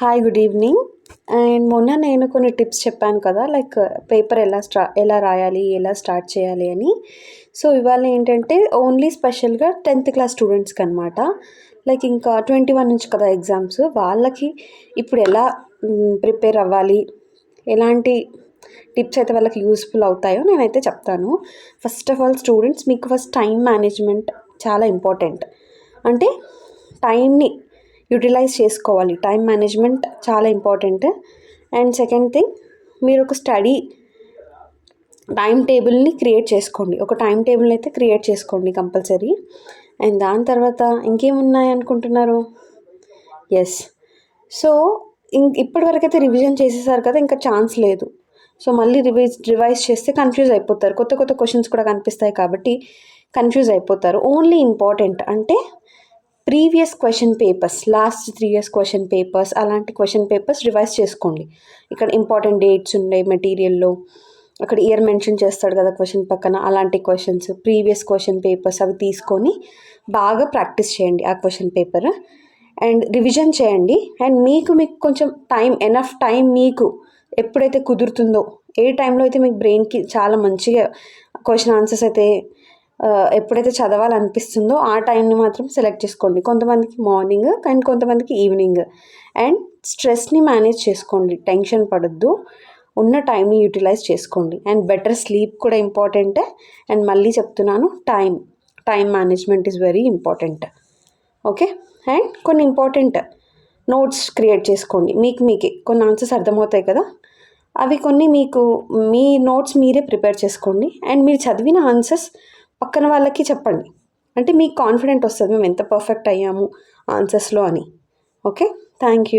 Hi, good evening. And మొన్న నేను కొన్ని టిప్స్ చెప్పాను కదా, లైక్ పేపర్ ఎలా రాయాలి, ఎలా స్టార్ట్ చేయాలి అని. సో ఇవాళ ఏంటంటే ఓన్లీ స్పెషల్గా 10th క్లాస్ స్టూడెంట్స్కి అనమాట. లైక్ ఇంకా 21 నుంచి కదా ఎగ్జామ్స్, వాళ్ళకి ఇప్పుడు ఎలా ప్రిపేర్ అవ్వాలి, ఎలాంటి టిప్స్ అయితే వాళ్ళకి యూస్ఫుల్ అవుతాయో నేనైతే చెప్తాను. ఫస్ట్ ఆఫ్ ఆల్ స్టూడెంట్స్, మీకు ఫస్ట్ టైం మేనేజ్మెంట్ చాలా ఇంపార్టెంట్. అంటే టైంని యూటిలైజ్ చేసుకోవాలి. టైం మేనేజ్మెంట్ చాలా ఇంపార్టెంట్. అండ్ సెకండ్ థింగ్, మీరు ఒక స్టడీ టైం టేబుల్ని క్రియేట్ చేసుకోండి. ఒక టైం టేబుల్ని అయితే క్రియేట్ చేసుకోండి కంపల్సరీ. అండ్ దాని తర్వాత ఇంకేమున్నాయి అనుకుంటున్నారు? ఎస్, సో ఇప్పటివరకైతే రివిజన్ చేసేసారు కదా, ఇంకా ఛాన్స్ లేదు. సో మళ్ళీ రివైజ్ చేస్తే కన్ఫ్యూజ్ అయిపోతారు. కొత్త కొత్త క్వశ్చన్స్ కూడా కనిపిస్తాయి కాబట్టి కన్ఫ్యూజ్ అయిపోతారు. ఓన్లీ ఇంపార్టెంట్ అంటే previous question papers, last 3 years question papers, అలాంటి క్వశ్చన్ పేపర్స్ రివైజ్ చేసుకోండి. ఇక్కడ ఇంపార్టెంట్ డేట్స్ ఉన్నాయి మెటీరియల్లో, అక్కడ ఇయర్ మెన్షన్ చేస్తాడు కదా క్వశ్చన్ పక్కన, అలాంటి క్వశ్చన్స్, ప్రీవియస్ క్వశ్చన్ పేపర్స్ అవి తీసుకొని బాగా ప్రాక్టీస్ చేయండి ఆ క్వశ్చన్ పేపర్. అండ్ రివిజన్ చేయండి. అండ్ మీకు కొంచెం ఎనఫ్ టైం మీకు ఎప్పుడైతే కుదురుతుందో, ఏ టైంలో అయితే మీకు బ్రెయిన్కి చాలా మంచిగా క్వశ్చన్ ఆన్సర్స్ అయితే ఎప్పుడైతే చదవాలనిపిస్తుందో ఆ టైంని మాత్రం సెలెక్ట్ చేసుకోండి. కొంతమందికి మార్నింగ్, కానీ కొంతమందికి ఈవినింగ్. అండ్ స్ట్రెస్ని మేనేజ్ చేసుకోండి, టెన్షన్ పడద్దు, ఉన్న టైంని యూటిలైజ్ చేసుకోండి. అండ్ బెటర్ స్లీప్ కూడా ఇంపార్టెంటే. అండ్ మళ్ళీ చెప్తున్నాను, time management is very important. Okay. And కొన్ని ఇంపార్టెంట్ నోట్స్ క్రియేట్ చేసుకోండి. మీకే కొన్ని ఆన్సర్స్ అర్థమవుతాయి కదా, అవి కొన్ని మీ నోట్స్ మీరే ప్రిపేర్ చేసుకోండి. అండ్ మీరు చదివిన ఆన్సర్స్ పక్కన వాళ్ళకి చెప్పండి. అంటే మీకు కాన్ఫిడెంట్ వస్తుంది, మేము ఎంత పర్ఫెక్ట్ అయ్యాము ఆన్సర్స్లో అని. Okay, thank you.